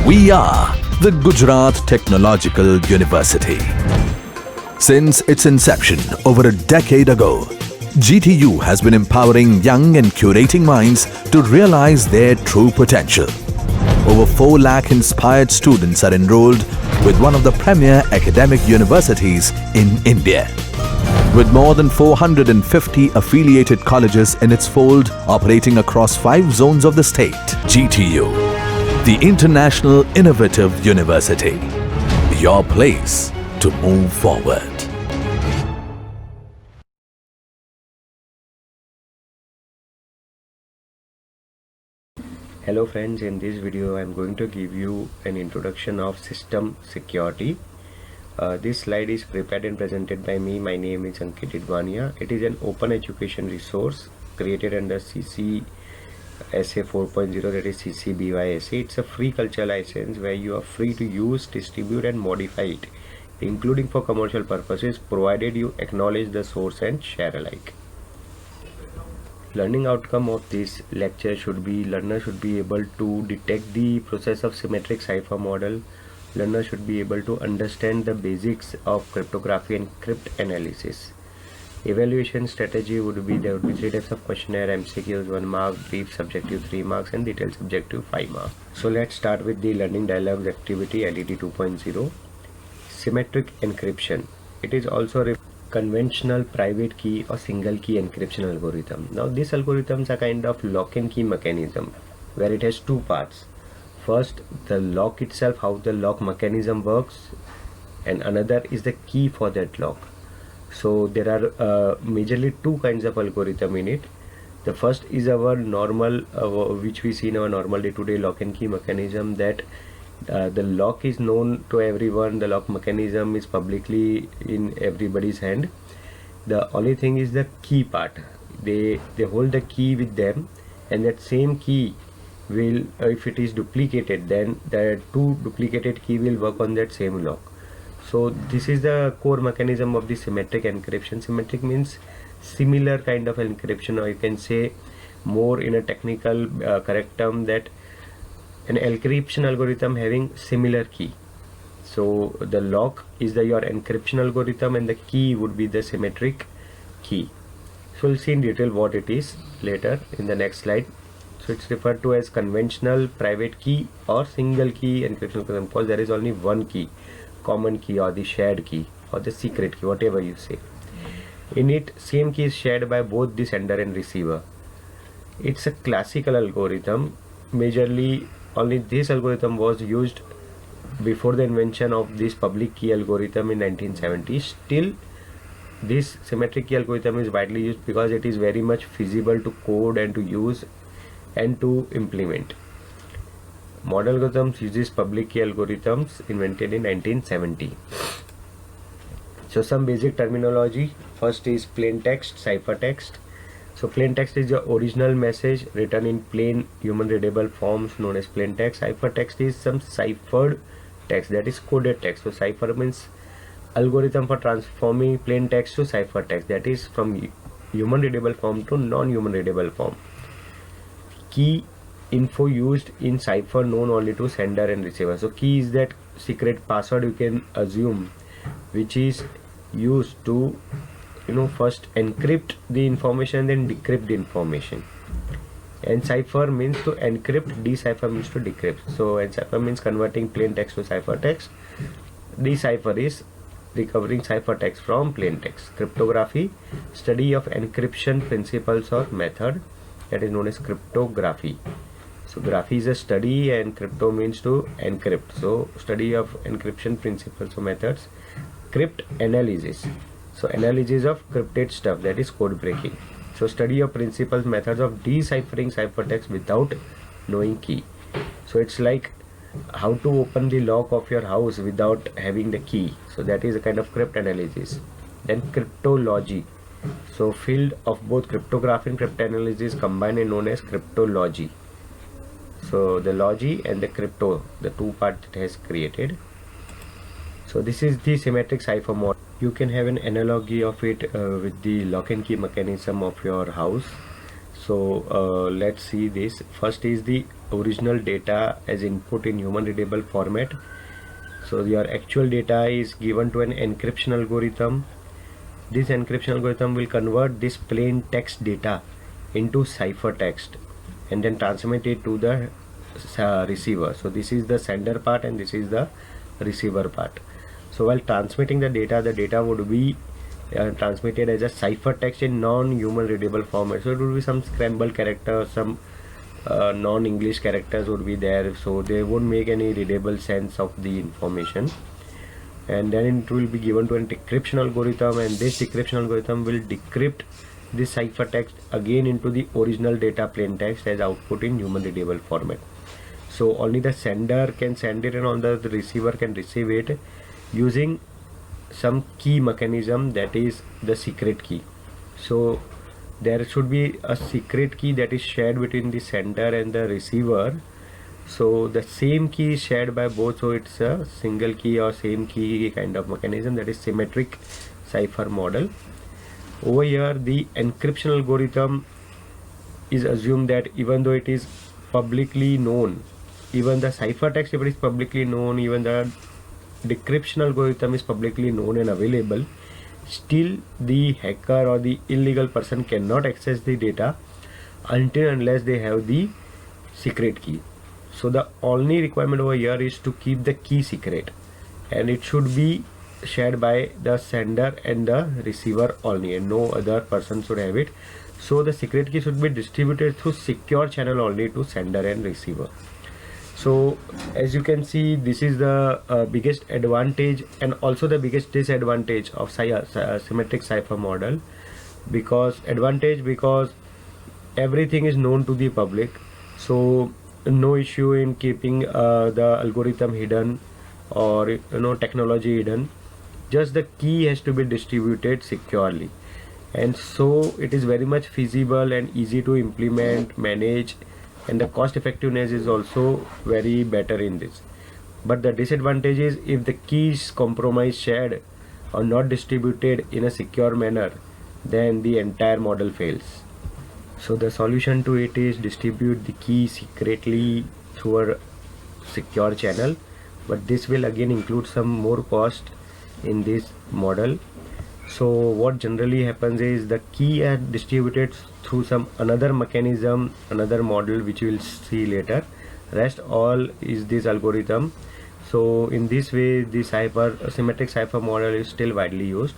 We are the Gujarat Technological University. Since its inception over a decade ago, GTU has been empowering young and curating minds to realize their true potential. Over 4 lakh inspired students are enrolled with one of the premier academic universities in India. With more than 450 affiliated colleges in its fold operating across 5 zones of the state, GTU, the International Innovative University, your place to move forward. Hello friends, in this video I am going to give you an introduction of system security. This slide is prepared and presented by me. My name is Ankit Idwania. It is an open education resource created under CC SA 4.0, that is CC BY SA. It's a free culture license where you are free to use, distribute and modify it, including for commercial purposes, provided you acknowledge the source and share alike. Learning outcome of this lecture should be learner should be able to detect the process of symmetric cipher model. Learner should be able to understand the basics of cryptography and crypt analysis. Evaluation strategy would be, there would be 3 types of questionnaire: MCQs 1 mark, brief subjective 3 marks and detailed subjective 5 marks. So let's start with the learning dialogues activity LED 2.0. Symmetric encryption. It is also a conventional private key or single key encryption algorithm. Now these algorithms are kind of lock and key mechanism where it has 2 parts. First, the lock itself, how the lock mechanism works, and another is the key for that lock. So there are majorly 2 kinds of algorithm in it. The first is our normal which we see in our normal day-to-day lock and key mechanism, that the lock is known to everyone, the lock mechanism is publicly in everybody's hand. The only thing is the key part. They hold the key with them, and that same key will, if it is duplicated, then the 2 duplicated key will work on that same lock. So this is the core mechanism of the symmetric encryption. Symmetric means similar kind of encryption, or you can say more in a technical correct term, that an encryption algorithm having similar key. So the lock is your encryption algorithm and the key would be the symmetric key. So we'll see in detail what it is later in the next slide. So it's referred to as conventional private key or single key encryption algorithm, because there is only one key, common key or the shared key or the secret key, whatever you say. In it, same key is shared by both the sender and receiver. It's a classical algorithm. Majorly only this algorithm was used before the invention of this public key algorithm in 1970s. Still this symmetric key algorithm is widely used because it is very much feasible to code and to use and to implement. Model algorithms uses public key algorithms invented in 1970. So some basic terminology. First is plain text, ciphertext. So plain text is your original message written in plain human readable forms known as plain text. Ciphertext is some ciphered text, that is coded text. So cipher means algorithm for transforming plain text to ciphertext, that is from human readable form to non-human readable form. Key info used in cipher known only to sender and receiver. So key is that secret password, you can assume, which is used to first encrypt the information, then decrypt the information. And cipher means to encrypt, decipher means to decrypt. So encipher means converting plain text to ciphertext. Decipher is recovering ciphertext from plain text. Cryptography, study of encryption principles or method, that is known as cryptography. So graphy is a study and crypto means to encrypt. So study of encryption principles or methods. Crypt analysis, so analysis of crypted stuff, that is code breaking. So study of principles, methods of deciphering ciphertext without knowing key. So it's like how to open the lock of your house without having the key. So that is a kind of crypt analysis. Then cryptology, so field of both cryptography and cryptanalysis combined and known as cryptology. So the logy and the crypto, the 2 parts it has created. So this is the symmetric cipher model. You can have an analogy of it with the lock and key mechanism of your house. So let's see this. First is the original data as input in human readable format. So your actual data is given to an encryption algorithm. This encryption algorithm will convert this plain text data into ciphertext and then transmit it to the receiver. So this is the sender part and this is the receiver part. So while transmitting the data would be transmitted as a ciphertext in non-human readable format. So it would be some scrambled characters, some non-English characters would be there, so they won't make any readable sense of the information. And then it will be given to an decryption algorithm, and this decryption algorithm will decrypt this ciphertext again into the original data plain text as output in human readable format. So only the sender can send it and only the receiver can receive it using some key mechanism, that is the secret key. So there should be a secret key that is shared between the sender and the receiver. So the same key is shared by both, so it's a single key or same key kind of mechanism, that is symmetric cipher model. Over here the encryption algorithm is assumed that even though it is publicly known, even the ciphertext, if it is publicly known, even the decryption algorithm is publicly known and available, still the hacker or the illegal person cannot access the data until unless they have the secret key. So the only requirement over here is to keep the key secret, and it should be shared by the sender and the receiver only, and no other person should have it. So the secret key should be distributed through secure channel only to sender and receiver. So as you can see, this is the biggest advantage and also the biggest disadvantage of symmetric cipher model. Because everything is known to the public, so no issue in keeping the algorithm hidden or technology hidden. Just the key has to be distributed securely, and so it is very much feasible and easy to implement, manage, and the cost effectiveness is also very better in this. But the disadvantage is if the keys compromised, shared or not distributed in a secure manner, then the entire model fails. So the solution to it is distribute the key secretly through a secure channel, but this will again include some more cost in this model. So what generally happens is the key are distributed through some another mechanism, another model which we will see later. Rest all is this algorithm. So in this way the symmetric cipher model is still widely used.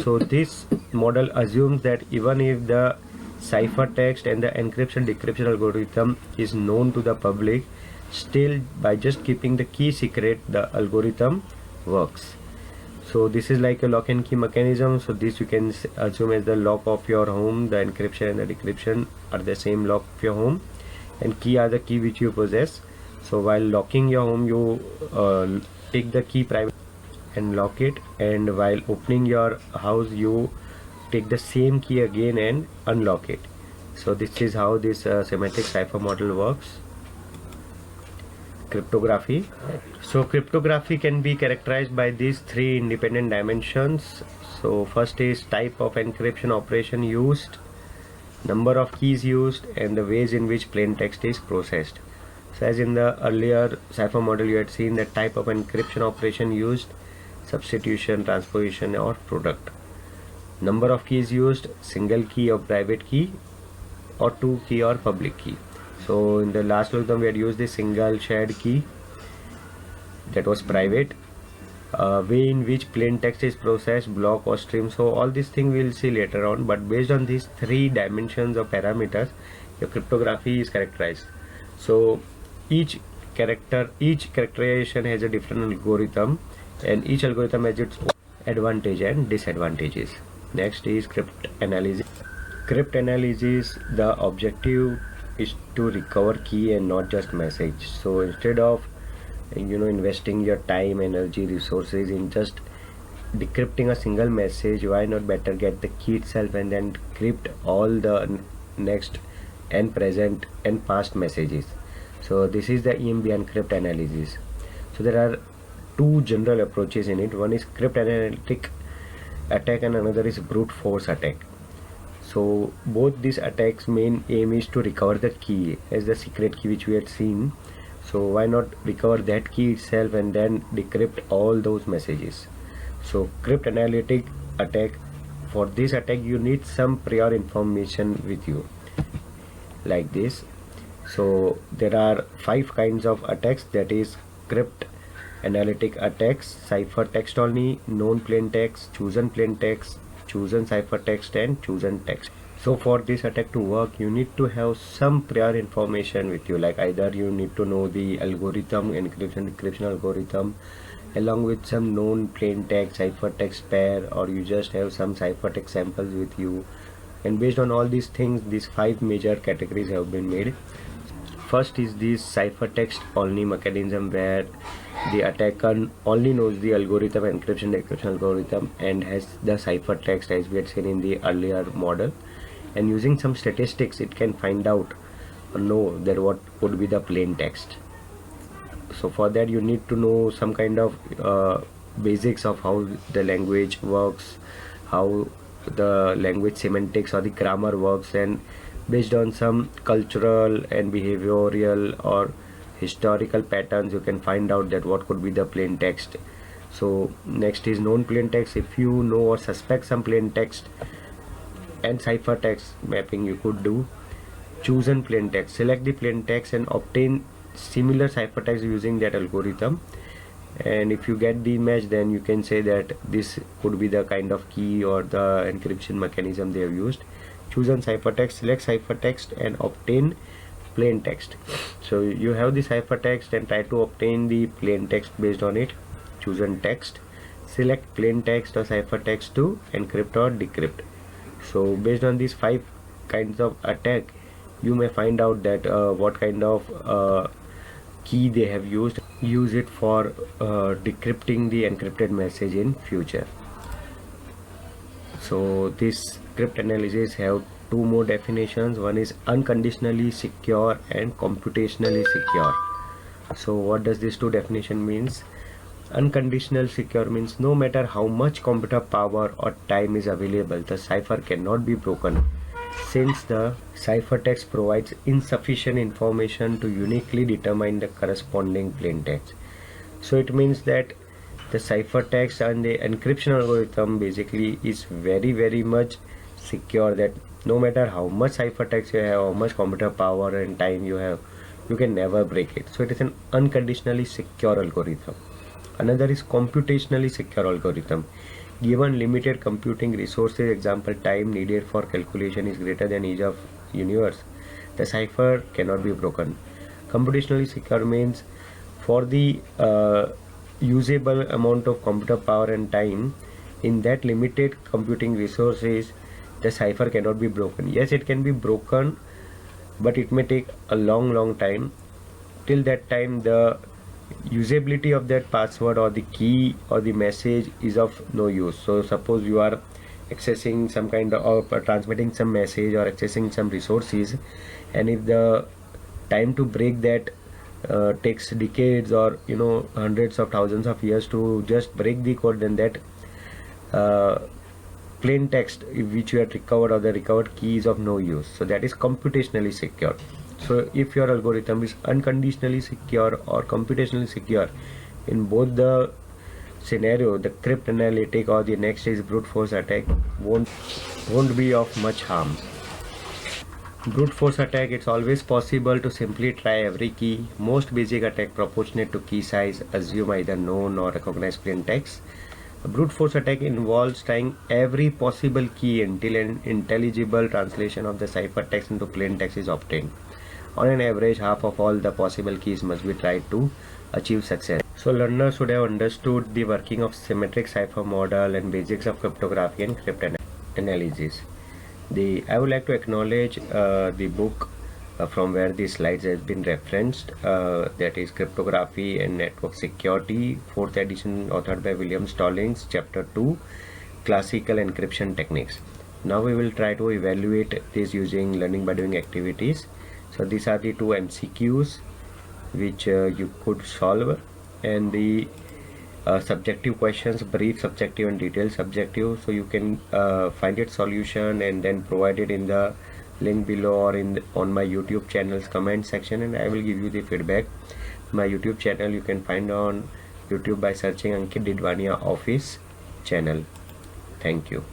So this model assumes that even if the ciphertext and the encryption decryption algorithm is known to the public, still by just keeping the key secret the algorithm works. So this is like a lock and key mechanism. So this you can assume as the lock of your home. The encryption and the decryption are the same lock of your home, and key are the key which you possess. So while locking your home, you take the key private and lock it, and while opening your house you take the same key again and unlock it. So this is how this symmetric cipher model works. Cryptography. So cryptography can be characterized by these three independent dimensions. So first is type of encryption operation used, number of keys used, and the ways in which plain text is processed. So as in the earlier cipher model you had seen the type of encryption operation used, substitution, transposition or product. Number of keys used, single key or private key, or two key or public key. So in the last algorithm we had used the single shared key, that was private. Way in which plain text is processed, block or stream. So all these things we will see later on, but based on these three dimensions of parameters your cryptography is characterized. So each characterization has a different algorithm, and each algorithm has its own advantage and disadvantages. Next is crypt analysis. Crypt analysis, the objective is to recover key and not just message. So instead of investing your time, energy, resources in just decrypting a single message, why not better get the key itself and then decrypt all the next and present and past messages. So this is the EMB and crypt analysis. So there are two general approaches in it. One is crypt analytic attack and another is brute force attack. So both these attacks main aim is to recover the key as the secret key which we had seen. So why not recover that key itself and then decrypt all those messages? So cryptanalytic attack, for this attack you need some prior information with you like this. So there are 5 kinds of attacks, that is cryptanalytic attacks: ciphertext only, known plain text, chosen plain text, chosen ciphertext, and chosen text. So for this attack to work, you need to have some prior information with you, like either you need to know the algorithm, encryption decryption algorithm, along with some known plain text ciphertext pair, or you just have some ciphertext samples with you. And based on all these things, these 5 major categories have been made. First is this ciphertext only mechanism, where the attacker only knows the algorithm, encryption decryption algorithm, and has the ciphertext as we had seen in the earlier model, and using some statistics it can find out or know that what would be the plain text. So for that you need to know some kind of basics of how the language works, how the language semantics or the grammar works, and based on some cultural and behavioral or historical patterns you can find out that what could be the plain text. So next is known plain text. If you know or suspect some plain text and ciphertext mapping, you could do chosen plain text. Select the plain text and obtain similar ciphertext using that algorithm, and if you get the image, then you can say that this could be the kind of key or the encryption mechanism they have used. Chosen ciphertext, select ciphertext and obtain plain text. So you have the ciphertext and try to obtain the plain text based on it. Chosen text, select plain text or ciphertext to encrypt or decrypt. So based on these 5 kinds of attack, you may find out that what kind of key they have used. Use it for decrypting the encrypted message in future. So this cryptanalysis have 2 more definitions. One is unconditionally secure and computationally secure. So what does this 2 definition means? Unconditional secure means no matter how much computer power or time is available, the cipher cannot be broken, since the ciphertext provides insufficient information to uniquely determine the corresponding plain text. So it means that the ciphertext and the encryption algorithm basically is very much secure, that no matter how much ciphertext you have, how much computer power and time you have, you can never break it. So it is an unconditionally secure algorithm. Another is computationally secure algorithm. Given limited computing resources, example time needed for calculation is greater than age of universe, the cipher cannot be broken. Computationally secure means for the usable amount of computer power and time, in that limited computing resources, the cipher cannot be broken. Yes, it can be broken, but it may take a long time. Till that time, the usability of that password or the key or the message is of no use. So suppose you are accessing some kind of transmitting some message or accessing some resources, and if the time to break that takes decades or hundreds of thousands of years to just break the code, then that plain text which you had recovered or the recovered key is of no use. So that is computationally secure. So if your algorithm is unconditionally secure or computationally secure, in both the scenario, the cryptanalytic or the next is brute force attack won't be of much harm. Brute force attack, it's always possible to simply try every key. Most basic attack proportionate to key size assume either known or recognized plain text. A brute force attack involves trying every possible key until an intelligible translation of the ciphertext into plain text is obtained. On an average, half of all the possible keys must be tried to achieve success. So learners should have understood the working of symmetric cipher model and basics of cryptography and cryptanalysis. I would like to acknowledge the book from where these slides has been referenced, that is Cryptography and Network Security, 4th edition, authored by William Stallings, chapter 2, Classical Encryption Techniques. Now we will try to evaluate this using learning by doing activities. So these are the 2 MCQs which you could solve, and the subjective questions, brief subjective and detailed subjective. So you can find its solution and then provide it in the link below or on my YouTube channel's comment section, and I will give you the feedback. My YouTube channel you can find on YouTube by searching Ankit Didwania Office channel. Thank you.